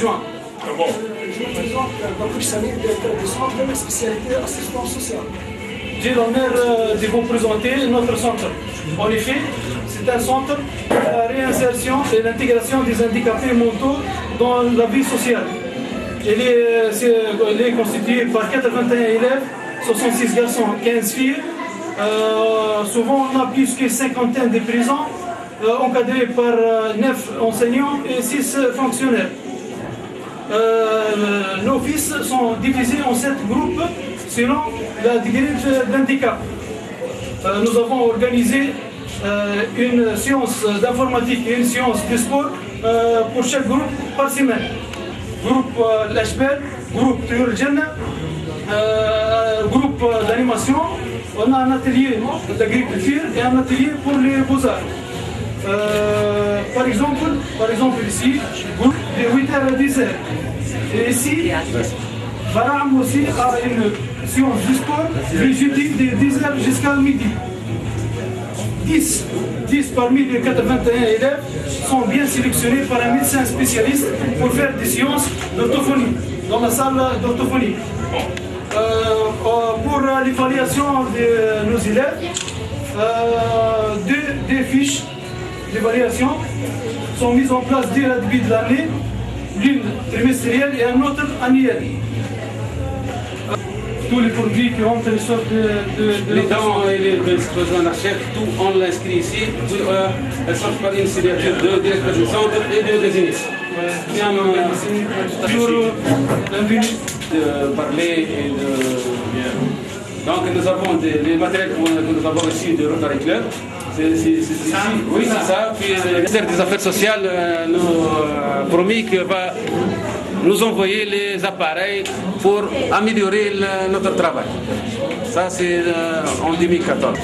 juin. Ah bon? Bakouch Samir, directeur du centre de la spécialité assistance sociale. J'ai l'honneur de vous présenter notre centre. En effet, c'est un centre de la réinsertion et l'intégration des handicapés mentaux dans la vie sociale. Il est constitué par 81 élèves, 66 garçons, 15 filles. Souvent, on a plus que cinquantaine de prisons, encadrés par 9 enseignants et 6 fonctionnaires. Nos fils sont divisés en 7 groupes selon la degré d'handicap. Nous avons organisé une séance d'informatique et une séance de sport pour chaque groupe par semaine. Groupe l'HPL, groupe Turgen, groupe d'animation. On a un atelier d'agriculture et un atelier pour les beaux-arts. Par exemple ici, groupe de 8h à 10h. Et ici, Baram aussi a une séance de sport du jeudi de 10h jusqu'à midi. 10 parmi les 81 élèves sont bien sélectionnés par un médecin spécialiste pour faire des séances d'orthophonie dans la salle d'orthophonie. Pour l'évaluation de nos élèves, deux fiches d'évaluation sont mises en place dès le début de l'année, l'une trimestrielle et une autre annuelle. Tous les produits qui rentrent sortent de les dents et les besoins d'archèvre, tout on l'inscrit ici. Elles sortent par une signature de directeur du centre et de désigniste. Toujours bienvenue. De parler et de... Donc nous avons les matériels que nous avons reçus de Rotary Club. C'est ici. Oui, c'est ça. Puis le ministère des Affaires sociales nous a promis qu'il va nous envoyer les appareils pour améliorer notre travail. Ça, c'est en 2014.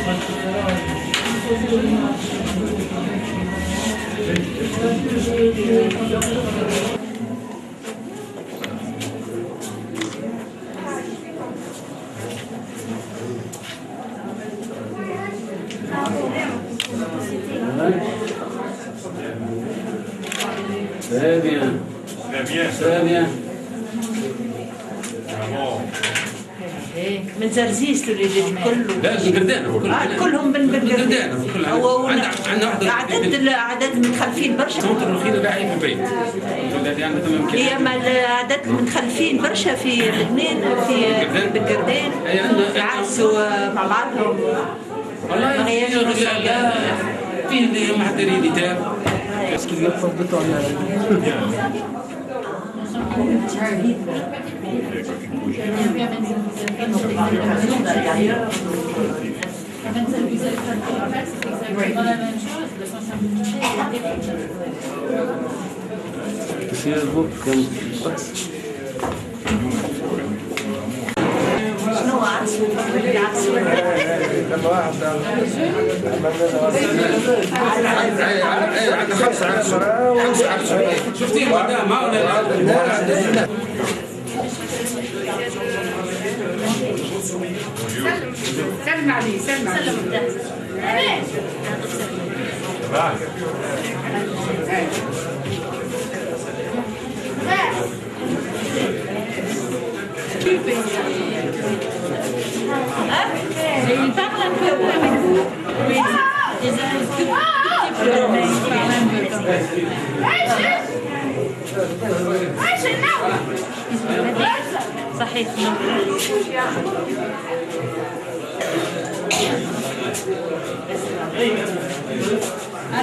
Très bien. Très bien. Très bien. Bravo. من زرزيس الرجال كله. لا القردان كلهم من القردان. عندنا عدد متخلفين برشا. سنتر الخير راعي في البيت. هي ما العدد المتخلفين برشا في لبنان في بالقردان. يعزوا مع بعضهم. والله ما هيش فيه اللي محضرين لتاب. شنو عكسوا؟ عندنا 5 شفتي قدام ما ولا سلم عليه سلم عليه Il parle un peu avec vous. Oui. صحيح.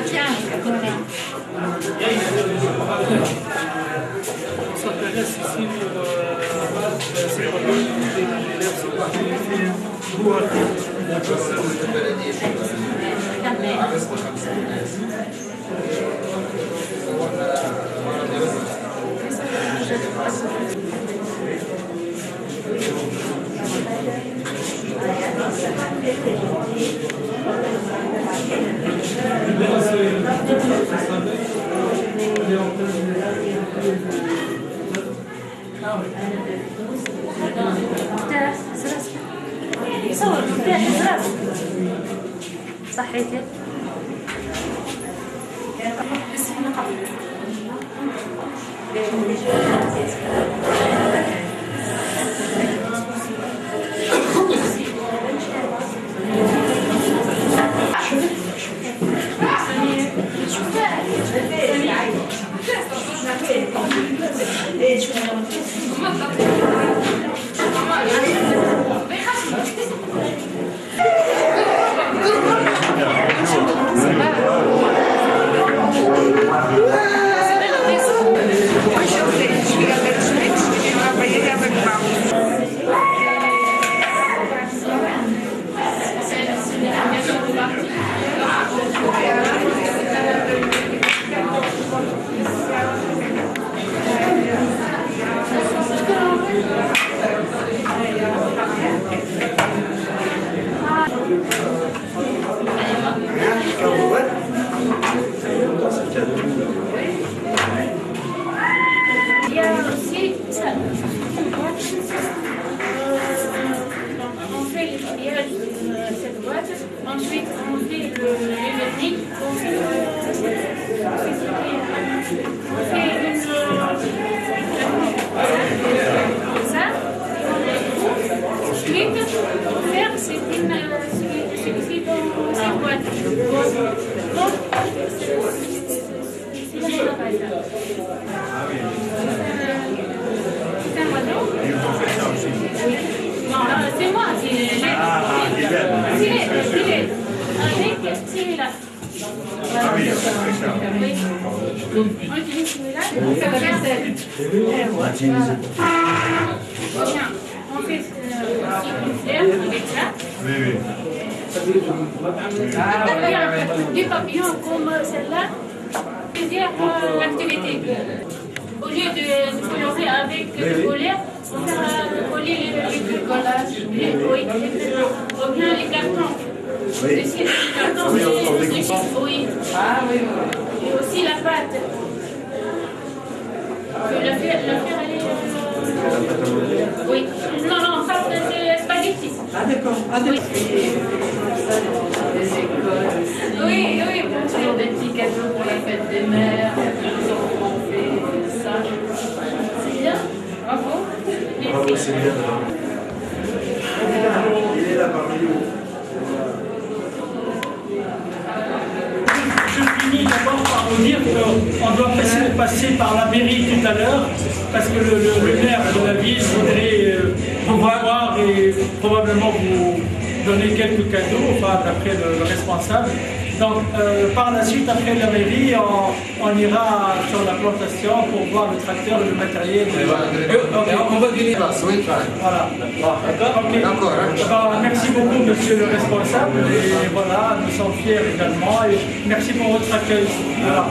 Tiens, On s'intéresse ici pour ces produits des élèves, c'est pas صور مفتاح راسك صحيتي بس احنا قبل On utilise celui-là pour faire la vaisselle. Voilà. Tiens, on fait l'air avec ça. Des papillons comme celle-là, plaisir l'activité. Au lieu de colorer avec le collier, on va coller les collages, ou bien les cartons. Ici, les cartons, oui. Et aussi la pâte. La faire, elle est... Oui. Non, pâte de spaghetti. Ah d'accord. Oui, pour faire des petits cadeaux pour la fête des mères, les enfants fait ça. C'est bien, bravo. Bravo, c'est bien. Il est là parmi nous. Je finis d'abord par vous dire qu'on doit passer par la mairie tout à l'heure, parce que le maire de la ville voudrait vous voir et probablement vous donner quelques cadeaux, enfin d'après le responsable. Donc par la suite, après la mairie, on ira sur la plantation pour voir le tracteur et le matériel. On va donner place, oui. Voilà. D'accord. Merci beaucoup, monsieur le responsable. Et voilà, nous sommes fiers également. Et merci pour votre accueil. Voilà.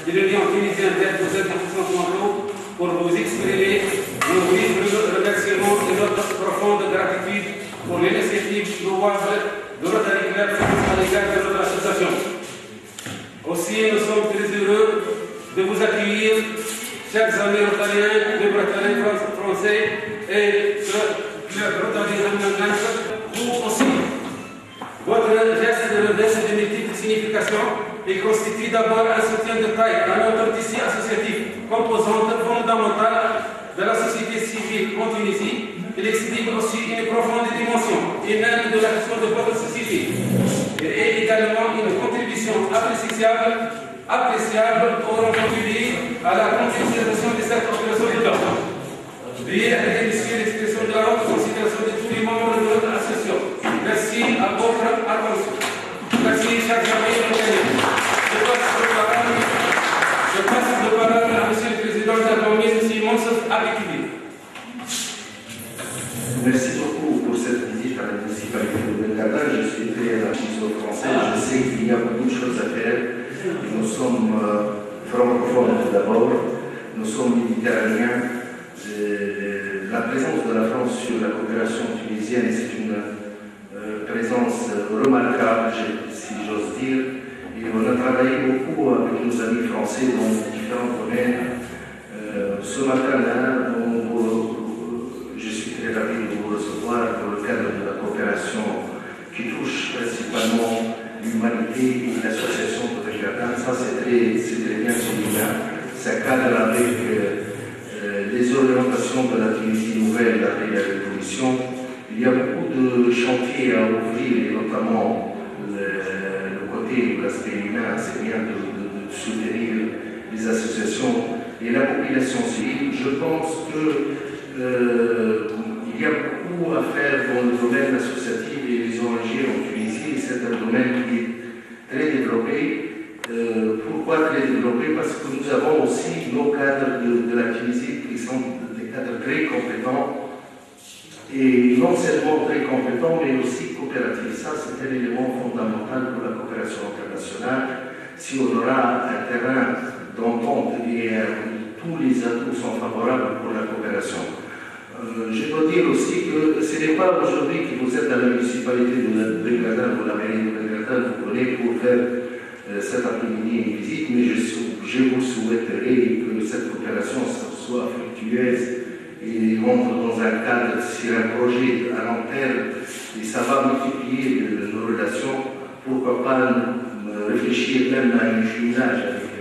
et le lien tunisien d'aide aux déficients mentaux pour vous exprimer nos vifs remerciements et notre profonde gratitude pour l'initiative louable de Rotary Club à l'égard de notre association. Aussi, nous sommes très heureux de vous accueillir, chers amis rotariens, les Rotariens français et le Club Rotary Zambie. Vous aussi, votre geste de revêt de multiples significations et constitue d'abord un soutien de taille à notre tissu associatif, composante fondamentale de la société civile en Tunisie. Il exprime aussi une profonde dimension humaine de l'action de votre société. Il est également une contribution appréciable au contribuer à la concrétisation de cette opération de l'ordre. Veuillez remercier l'expression de la haute considération de tous les membres de notre association. Merci à votre attention. Merci, chers amis. Je passe la parole à M. le Président de la Commune, M. Monsef Abikili. Merci beaucoup pour cette visite à la municipalité de Bengada. Je suis très artiste français. Je sais qu'il y a beaucoup de choses à faire. Nous sommes francophones d'abord. Nous sommes méditerranéens. La présence de la France sur la coopération tunisienne, c'est une présence remarquable, si j'ose dire. Et on a travaillé beaucoup avec nos amis français dans différents domaines. Ce matin-là, je suis très ravi de vous recevoir dans le cadre de la coopération qui touche principalement l'humanité et l'association de Bengada. Ça, c'est très bien celui-là. Ça cadre avec les orientations de la Tunisie nouvelle après la révolution. Il y a beaucoup de chantiers à ouvrir, et notamment le côté de l'aspect humain. C'est bien de soutenir les associations et la population civile. Je pense qu'il y a beaucoup à faire dans le domaine associatif et les ONG en Tunisie. C'est un domaine qui est très développé. Pourquoi très développé? Parce que nous avons aussi nos cadres de la Tunisie qui sont des cadres très compétents. Et non seulement très compétents, mais aussi coopératifs. Ça, c'est un élément fondamental pour la coopération internationale. Si on aura un terrain d'entente et tous les atouts sont favorables pour la coopération. Je dois dire aussi que ce n'est pas aujourd'hui que vous êtes dans la municipalité de Bengada ou la mairie de Bengada, vous venez pour faire cet après-midi une visite, mais je vous souhaiterais que cette coopération soit fructueuse et rentre dans un cadre, sur un projet à long terme, et ça va multiplier nos relations. Pourquoi pas réfléchir même à un jumelage avec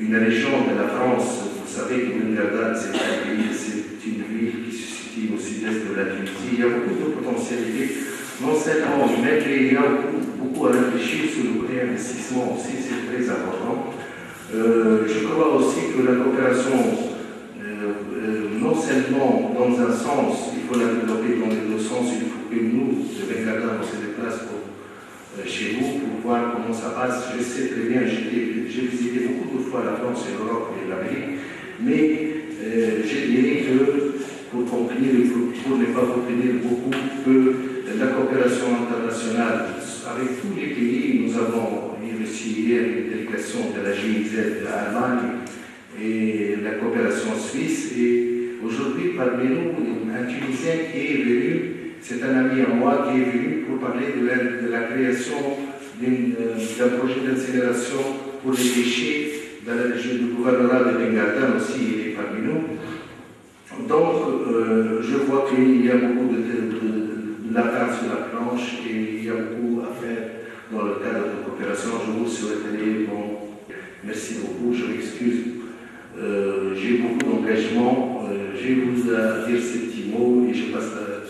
une région de la France. Vous savez que Bengada, c'est une ville qui se situe au sud-est de la Tunisie. Il y a beaucoup de potentialités, non seulement humaines, mais il y a beaucoup à réfléchir sur le pré-investissement aussi, c'est très important. Je crois aussi que la coopération, non seulement dans un sens, il faut la développer dans les deux sens, il faut que nous, de Bengada, on se déplace chez vous pour voir comment ça passe. Je sais très bien, j'ai visité beaucoup de fois la France et l'Europe et l'Amérique, mais je dirais que, pour conclure, pour ne pas retenir beaucoup, que la coopération internationale avec tous les pays, nous avons reçu hier une délégation de la GIZ de l'Allemagne et la coopération suisse, et aujourd'hui parmi nous un Tunisien qui est venu, c'est un ami à moi qui est venu pour parler de la création d'un projet d'incinération pour les déchets dans la région du gouvernorat de Bengada aussi, il est parmi nous. Donc je vois qu'il y a beaucoup de lapins sur la planche et il y a beaucoup à faire dans le cadre de coopération. Je vous souhaiterais, merci beaucoup, je m'excuse. J'ai beaucoup d'engagement. Je vais vous dire ces petits mots et je passe à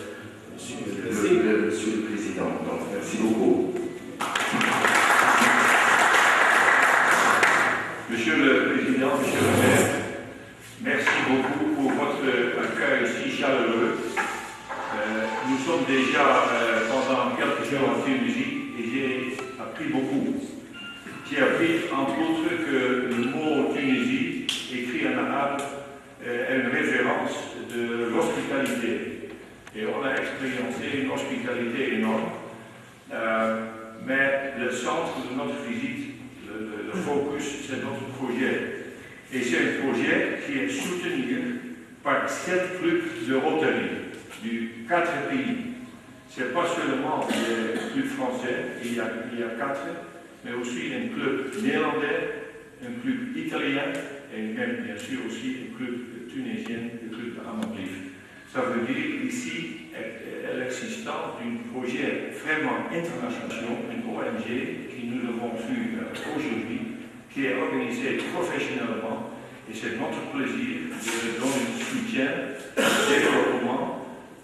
Monsieur le Président. Donc, merci beaucoup. Monsieur le Président, Monsieur le Maire, merci beaucoup pour votre accueil si chaleureux. Nous sommes déjà pendant quelques jours en Tunisie et j'ai appris beaucoup. J'ai appris entre autres que le mot Tunisie, écrit en arabe, est une référence de l'hospitalité. Et on a expérimenté une hospitalité énorme. Mais le centre de notre visite, le c'est notre projet. Et c'est un projet qui est soutenu par 7 clubs de Rotary du 4 pays. Ce n'est pas seulement les clubs français, il y a 4, mais aussi un club néerlandais, un club italien et même bien sûr aussi un club tunisien, le club Amadrive. Ça veut dire ici l'existence d'un projet vraiment international, une ONG qui nous l'avons vu aujourd'hui, qui est organisée professionnellement, et c'est notre plaisir de donner le soutien au développement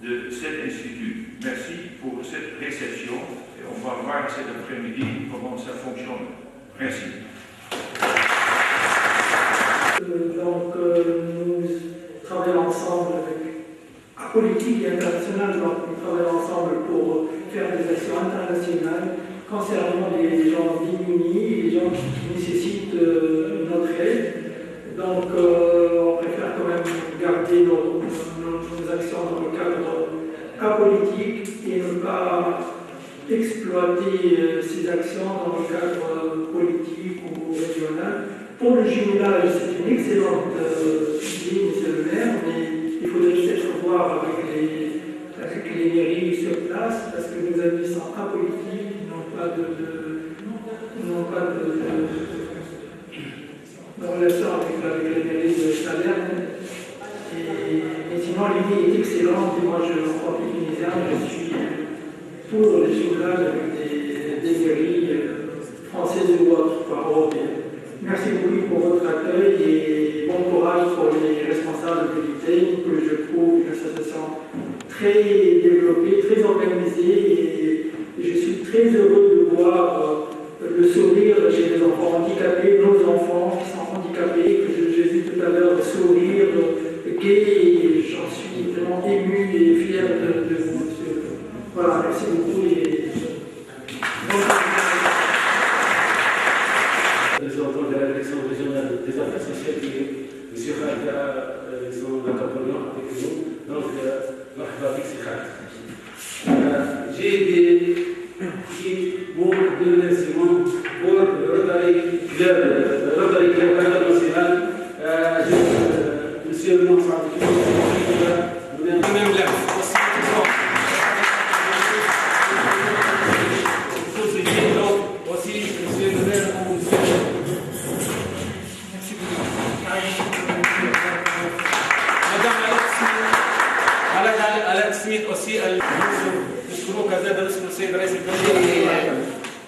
de cet institut. Merci pour cette réception et on va voir cet après-midi comment ça fonctionne. Merci. Nous travaillons ensemble avec politique et internationale, donc nous travaillons ensemble pour faire des actions internationales concernant les gens démunis, les gens qui nécessitent notre aide. Donc on préfère quand même garder nos actions dans le cadre apolitique et ne pas exploiter ces actions dans le cadre politique ou régional. Pour le jumelage, c'est une excellente idée, monsieur le maire, mais il faudrait peut-être voir avec les mairies sur place, parce que nos amis sont apolitiques, ils n'ont pas de relation avec les mairies de Salerne. Mais sinon, l'idée est excellente, et moi, en tant que tunisien, je suis pour le jumelage avec des mairies françaises ou autres, voire européennes. Merci beaucoup pour votre accueil et bon courage pour les responsables de l'ITEI, que je trouve une association très développée, très organisée, et je suis très heureux de voir le sourire chez les enfants handicapés, nos enfants qui sont handicapés, que j'ai vu tout à l'heure sourire, gai, et j'en suis vraiment ému et fier de vous, monsieur. Voilà, merci beaucoup. De la direction régionale des affaires sociales, M. Khalid, son accompagnant avec nous. Donc, j'ai des petits mots de remerciement pour le Rotary Club international. Monsieur le ministre,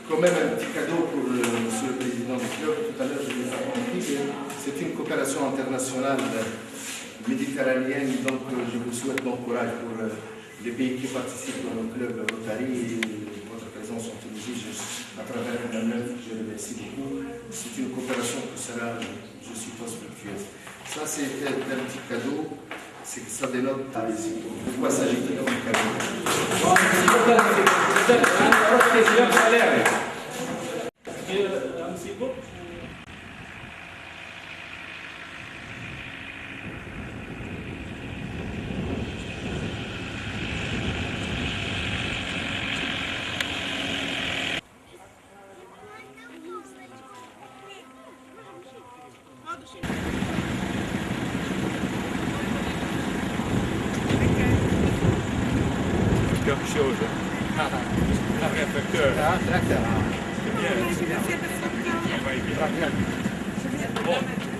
quand même un petit cadeau pour monsieur le président du club. Tout à l'heure, je vous ai compris que c'est une coopération internationale méditerranéenne, donc je vous souhaite bon courage pour les pays qui participent dans le club Rotary et votre présence en Tunisie. À travers la je remercie beaucoup. C'est une coopération qui sera, je suppose, fructueuse. Ça, c'est un petit cadeau. C'est que ça dénote de quoi s'agit-il comme cadeau. Quelque chose. Un réflecteur. C'est bien. Bon.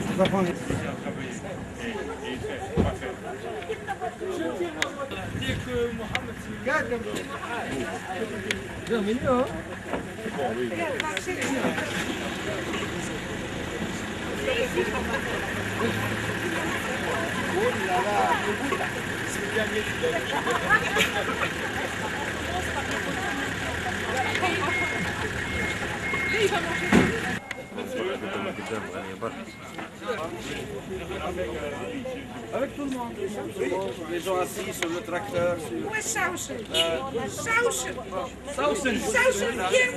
On va prendre. Parfait. Dire que Mohamed. Bienvenue, hein? Bon, oui. Avec tout le monde. Les gens assis sur le tracteur. Où est Sausen? Sausen! Sausen! Sausen, viens!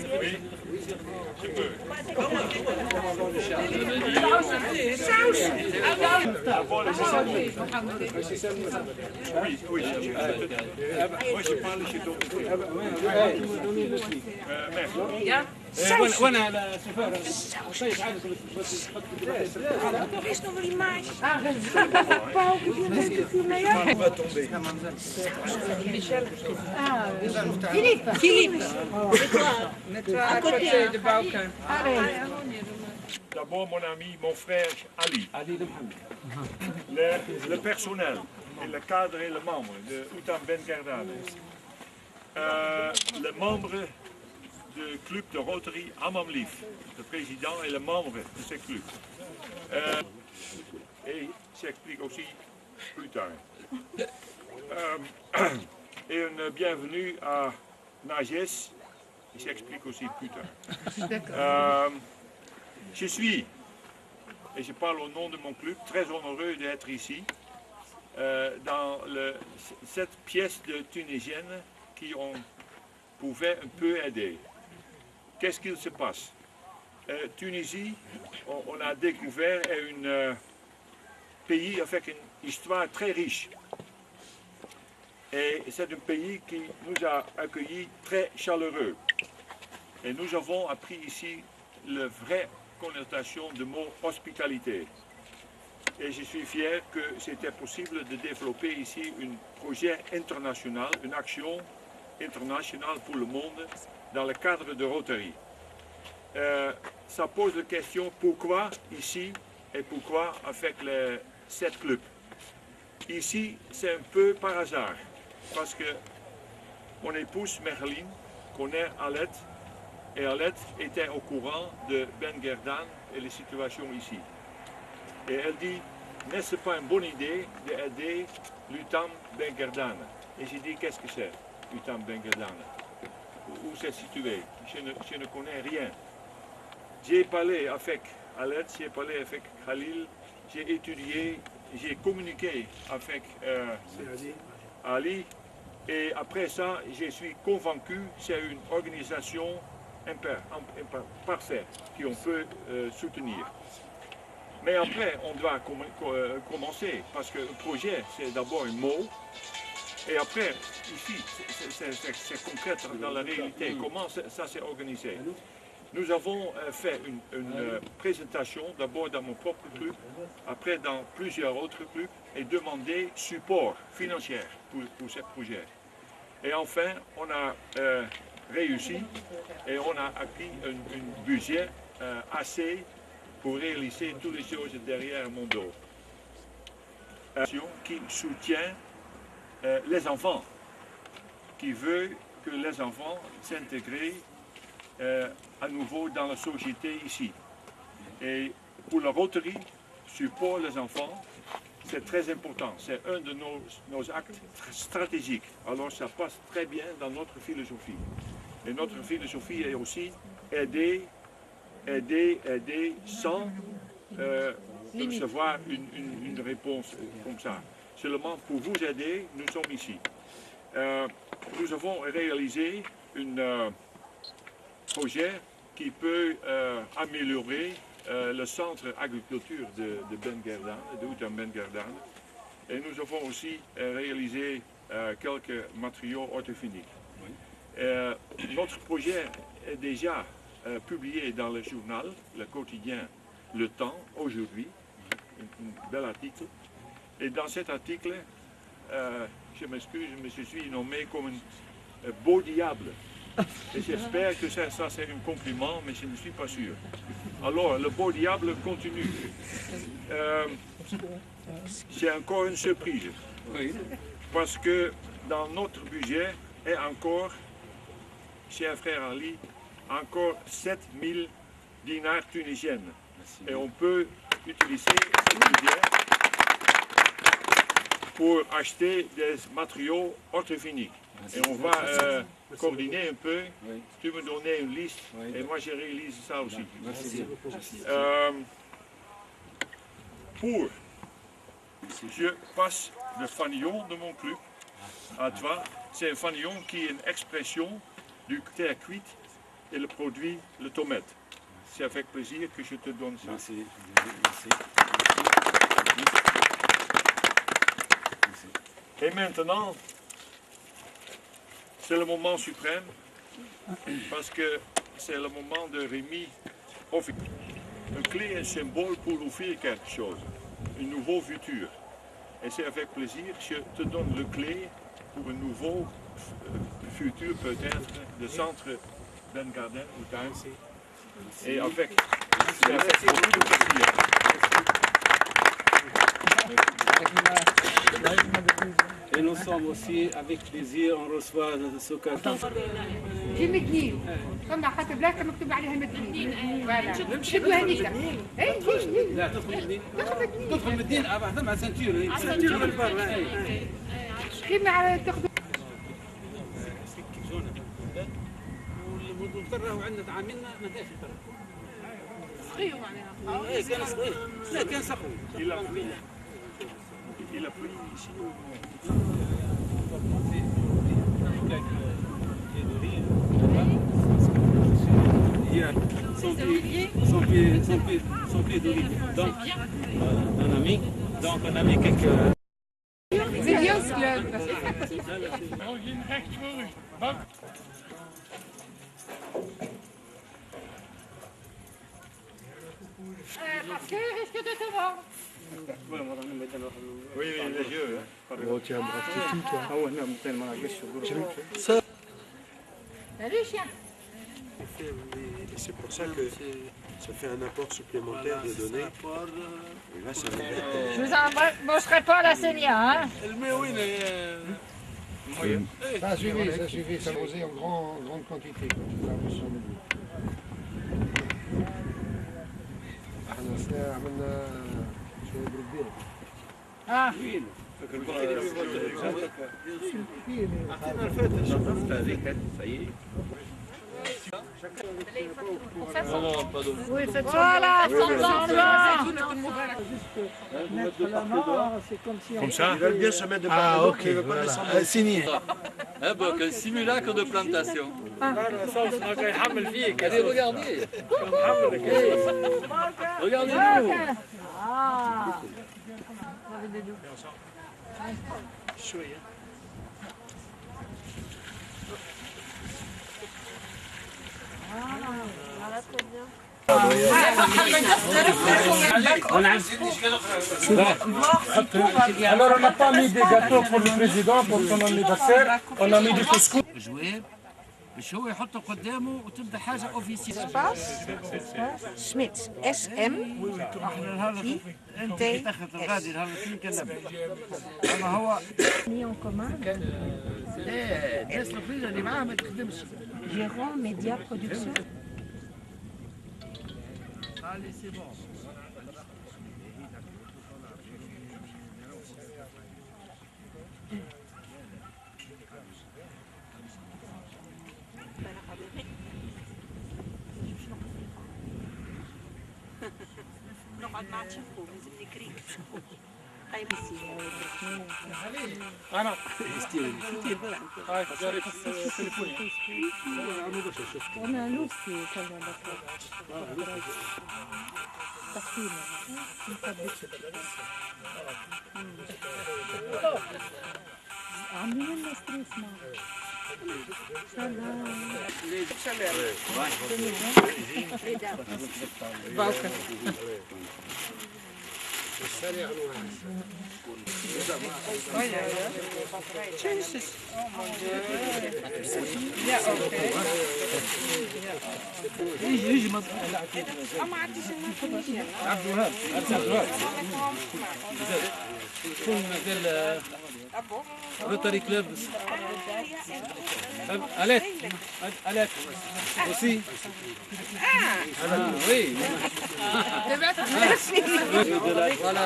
Oui, oui. Moi, je parle chez toi. Ja? وانا الشوفير طيب عادي ليش نوري معي؟ Philippe. À côté de Balkan. D'abord, mon ami, mon frère Ali. Le personnel, et le cadre et le membre de Outam Ben Gerdane. Le membre du club de Rotary Amamlif, le président et le membre de ce club. Et j'explique aussi plus tard. Et une bienvenue à Nages, j'explique aussi plus tard. Je suis, et je parle au nom de mon club, très heureux d'être ici, dans cette pièce de Tunisienne qui ont pouvait un peu aider. Qu'est-ce qu'il se passe? Tunisie, on a découvert un pays avec une histoire très riche. Et c'est un pays qui nous a accueillis très chaleureux. Et nous avons appris ici la vraie connotation du mot hospitalité. Et je suis fier que c'était possible de développer ici un projet international, une action internationale pour le monde dans le cadre de Rotary. Ça pose la question pourquoi ici et pourquoi avec les 7 clubs. Ici, c'est un peu par hasard, parce que mon épouse Merlin connaît Alette, et Alette était au courant de Ben Gerdane et les situations ici. Et elle dit, n'est-ce pas une bonne idée d'aider l'Outam Ben Gerdane? Et j'ai dit, qu'est-ce que c'est, l'Outam Ben Gerdane? Où c'est situé? Je ne connais rien. J'ai parlé avec Alette, j'ai parlé avec Khalil, j'ai étudié, j'ai communiqué avec Ali, et après ça, je suis convaincu que c'est une organisation parfaite qu'on peut soutenir. Mais après, on doit commencer, parce que le projet, c'est d'abord un mot, et après, ici, c'est concret dans la réalité, comment ça s'est organisé. Nous avons fait une présentation, d'abord dans mon propre club, après dans plusieurs autres clubs, et demandé support financier pour ce projet. Et enfin, on a réussi et on a acquis un budget assez pour réaliser toutes les choses derrière mon dos. Qui soutient les enfants, qui veut que les enfants s'intègrent à nouveau dans la société ici. Et pour la Rotary, support les enfants, c'est très important. C'est un de nos actes stratégiques. Alors ça passe très bien dans notre philosophie. Et notre philosophie est aussi aider sans recevoir une réponse comme ça. Seulement pour vous aider, nous sommes ici. Nous avons réalisé un projet qui peut améliorer le centre agriculture de Ben Gerdane, de Outam Ben Gerdane. Et nous avons aussi réalisé quelques matériaux orthophoniques. Notre projet est déjà publié dans le journal, le quotidien Le Temps, aujourd'hui, un bel article. Et dans cet article, je m'excuse, mais je suis nommé comme un beau diable. Et j'espère que ça c'est un compliment, mais je ne suis pas sûr. Alors, le beau diable continue. C'est encore une surprise. Parce que dans notre budget est encore, cher frère Ali, encore 7000 dinars tunisiennes. Et on peut utiliser ce budget pour acheter des matériaux orthophoniques. Et on va coordonner un peu, tu me donnais une liste, et moi je réalise ça aussi. Je passe le fanion de mon club à toi. C'est un fanion qui est une expression du terre cuite et le produit, le tomate. C'est avec plaisir que je te donne ça. Merci. Et maintenant, c'est le moment suprême, parce que c'est le moment de remise officielle. Une clé est un symbole pour ouvrir quelque chose, un nouveau futur. Et c'est avec plaisir que je te donne la clé pour un nouveau futur peut-être de centre Ben Garden ou Tuin. Et avec beaucoup de plaisir. Et nous sommes aussi, avec plaisir, on reçoit ce cadeau. جيب مدنين طلع حتى بلاكه مكتوب عليها مدنين فوالا شدوا هذيك اي لا تدخل مدين تدخل مدين مع سنتير سنتير بالبر كيما على تاخذ والمضطر راهو عندنا عاملنا ما داش صغير معناها اي كان صغير لا كان صغير Il a pris ici. Son pied d'olive. Donc, on a mis quelques... C'est bien ce club. Parce que risque de te vendre. Oui, les yeux. Salut chien. Et c'est pour ça que ça fait un apport supplémentaire de données. Et là, ça Je vous embaucherai pas à la Sénia, hein? Ça a suivi, ça posait en grande quantité. Ah. Oui, faites voilà, Mettre la main, c'est comme si on... Comme ça. Ils veulent bien se mettre de part. Ah, ok, ils veulent pas descendre. signé. Un simulacre de plantation. Allez, regardez. Regardez-nous. Ah. Voilà, très bien. Alors on n'a pas mis des gâteaux pour le président pour son anniversaire, on a mis du couscous. جواب باش هو يحطه قدامه وتبدا حاجه اوفيسيال. شميت اس ام انت تاخذ الغادي نهار الاثنين كلمه. اما هو ميون كومان الناس الوحيده اللي معاه ما تخدمش. جيرون ميديا برودكسيون. Allez, c'est bon. نقعد مع تشوفوا لازم نكري طيب أنا انا لوسي كذا تقسيم عاملين لنا ستريس Balken. Jezus. Ja, oké. Maar het is een عبد الوهاب روتاري كلوب الات الات aussi oui voilà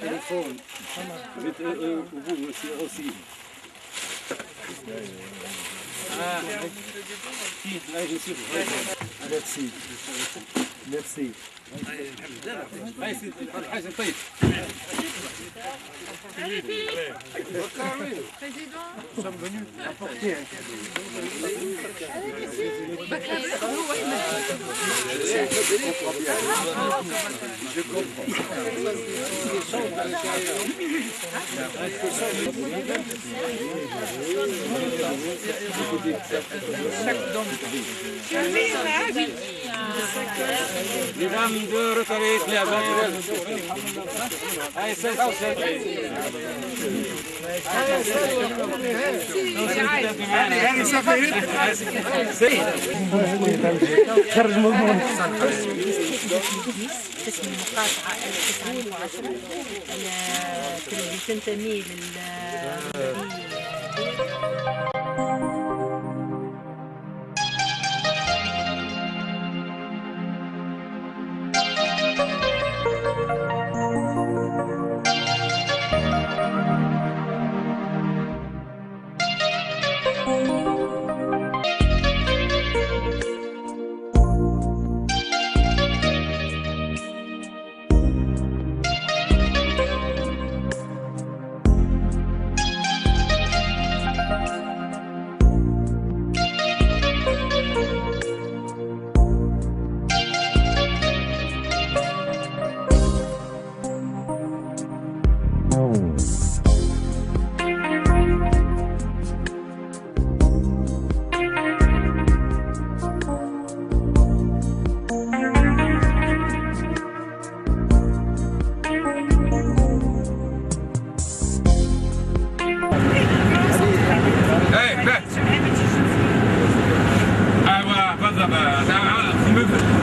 téléphone vous aussi merci merci حاجة طيب Président. Nous sommes venus apporter un cadeau. Je comprends. Mesdames, de retirer les avants. Allez, c'est ça, اسم المقاطعة 1910 تنتمي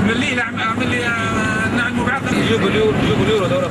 من الليل عمل لي نعمل مبعث يجيبوا اليورو دورة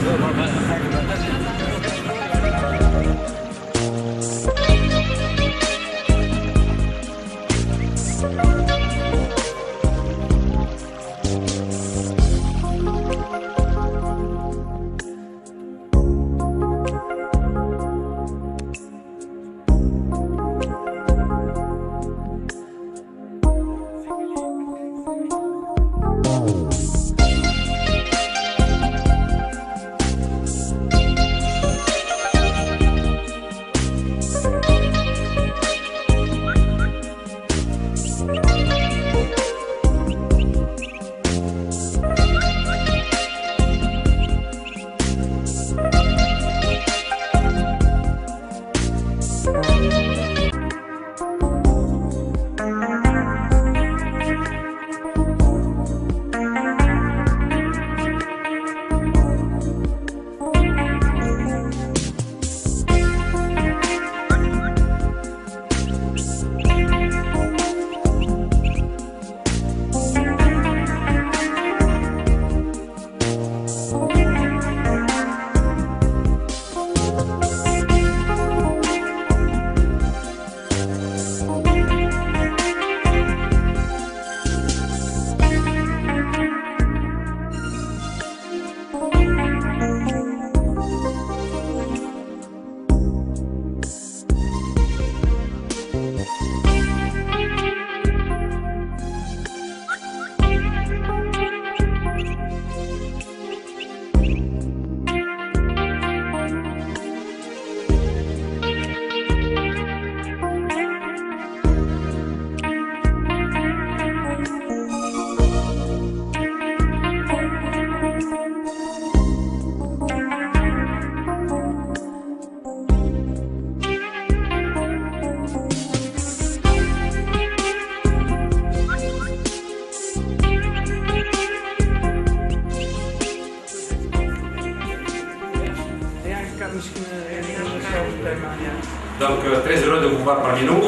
Donc, très heureux de vous voir parmi nous.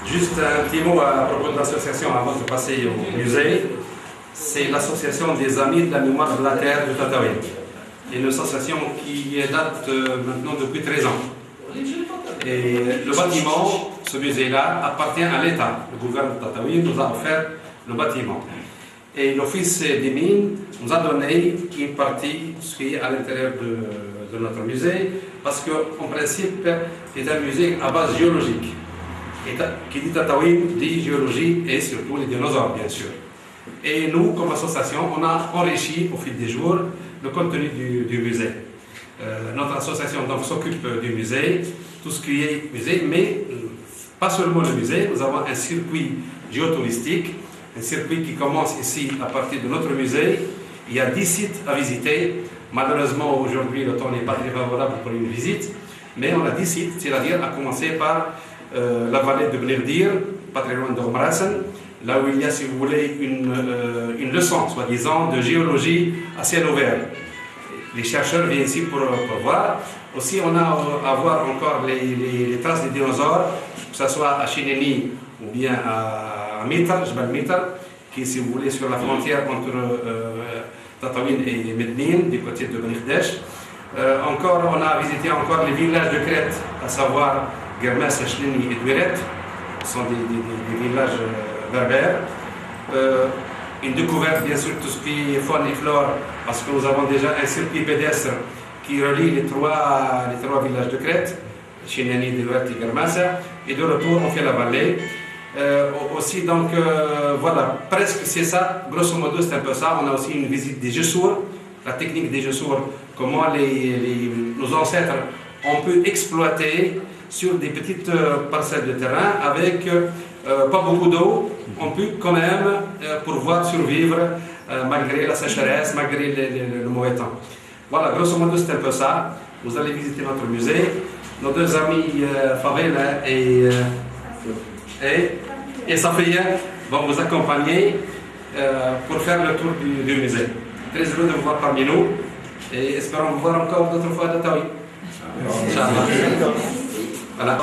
Juste un petit mot à propos de l'association avant de passer au musée. C'est l'association des Amis de la mémoire de la terre de Tataouine. Une association qui date maintenant depuis 13 ans. Et le bâtiment, ce musée-là, appartient à l'État. Le gouvernement de Tataouine nous a offert le bâtiment. Et l'Office des mines nous a donné une partie qui est à l'intérieur de notre musée, parce qu'en principe, c'est un musée à base géologique. Et qui dit Tataouine dit géologie et surtout les dinosaures, bien sûr. Et nous, comme association, on a enrichi au fil des jours le contenu du musée. Notre association s'occupe du musée, tout ce qui est musée, mais pas seulement le musée, nous avons un circuit géotouristique un circuit qui commence ici à partir de notre musée. Il y a 10 sites à visiter. Malheureusement, aujourd'hui, le temps n'est pas très favorable pour une visite, mais on a 10 sites, c'est-à-dire à commencer par la vallée de Bnirdir, pas très loin de Omrasen, là où il y a, si vous voulez, une leçon, soi-disant, de géologie à ciel ouvert. Les chercheurs viennent ici pour voir. Aussi, on a à voir encore les traces des dinosaures, que ce soit à Chineni ou bien à Mitar, Jbal Mitar, qui est, si vous voulez, sur la frontière entre Tataouine et Mednin, du côté de Benichdesh. Encore, on a visité encore les villages de Crète, à savoir Germes, Chleni et Douiret. Ce sont des villages berbères. Une découverte, bien sûr, tout ce qui est faune et flore, parce que nous avons déjà un circuit pédestre qui relie les trois villages de Crète, Chineni, Douiret et Germes. Et de retour, on fait la vallée. Aussi, donc, voilà, presque c'est ça, grosso modo, c'est un peu ça. On a aussi une visite des Jessour, la technique des Jessour, comment nos ancêtres ont pu exploiter sur des petites parcelles de terrain avec pas beaucoup d'eau, ont pu quand même pouvoir survivre malgré la sécheresse, malgré le mauvais temps. Voilà, grosso modo, c'est un peu ça. Vous allez visiter notre musée. Nos deux amis Favela et Safia vont vous accompagner pour faire le tour du musée. Très heureux de vous voir parmi nous et espérons vous voir encore d'autres fois à Tataouine. Inch'Allah. Voilà.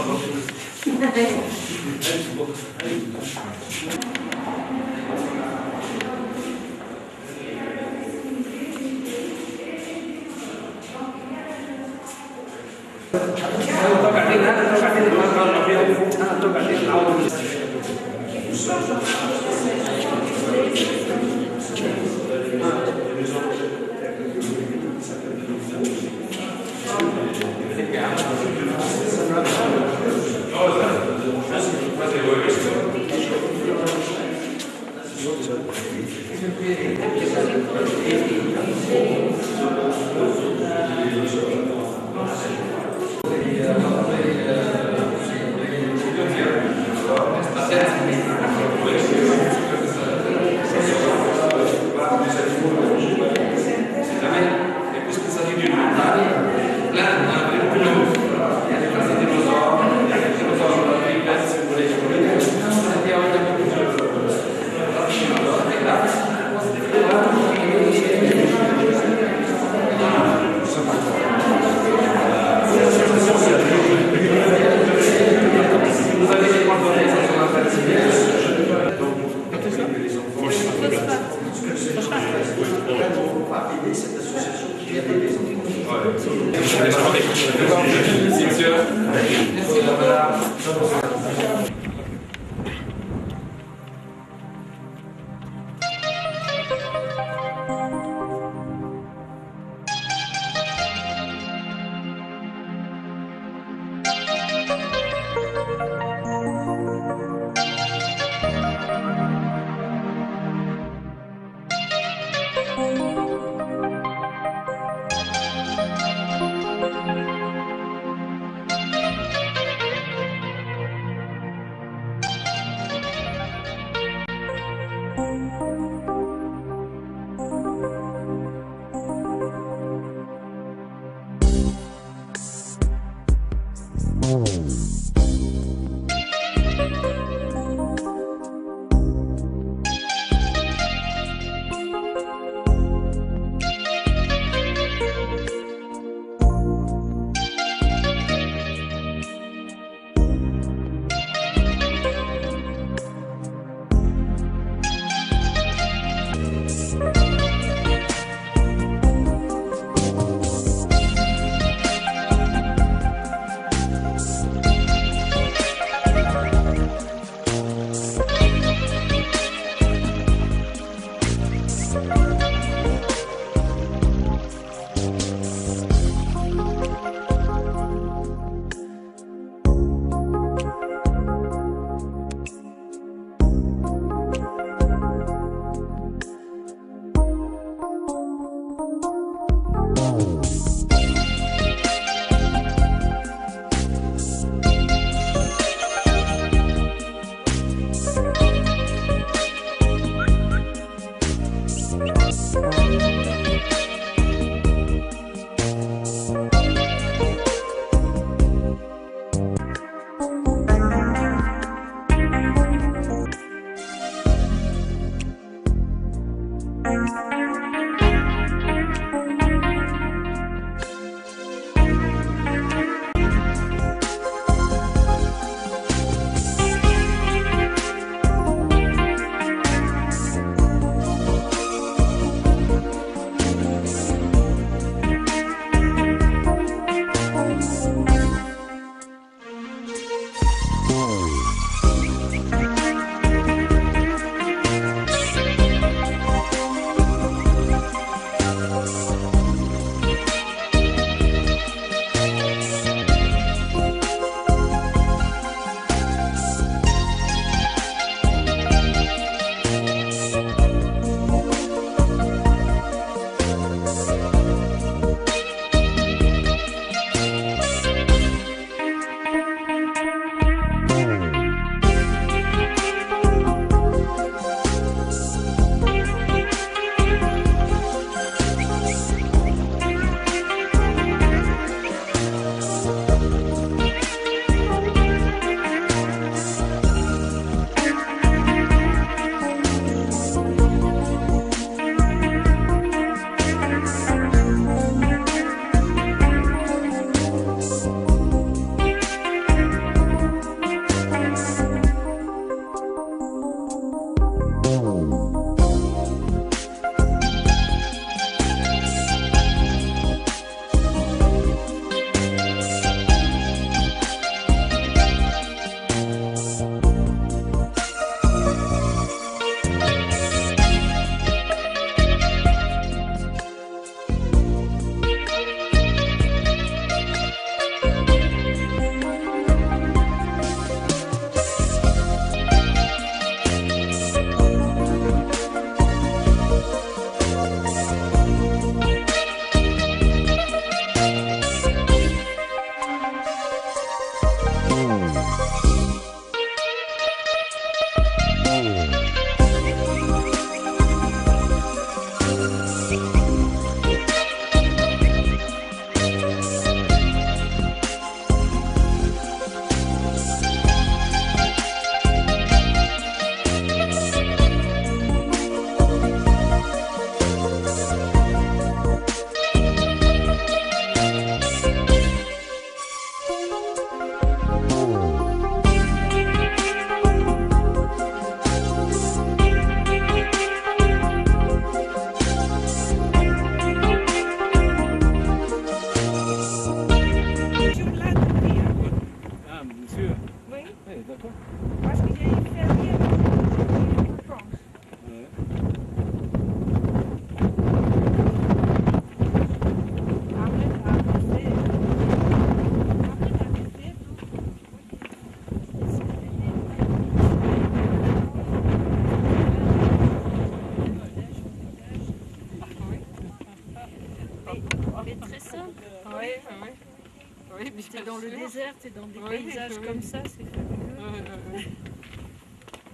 T'es dans le désert, t'es dans des paysages comme ça, c'est fabuleux.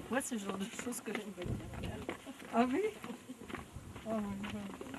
Moi, c'est le genre de choses que j'aimerais bien faire. Ah oui? Oh my God.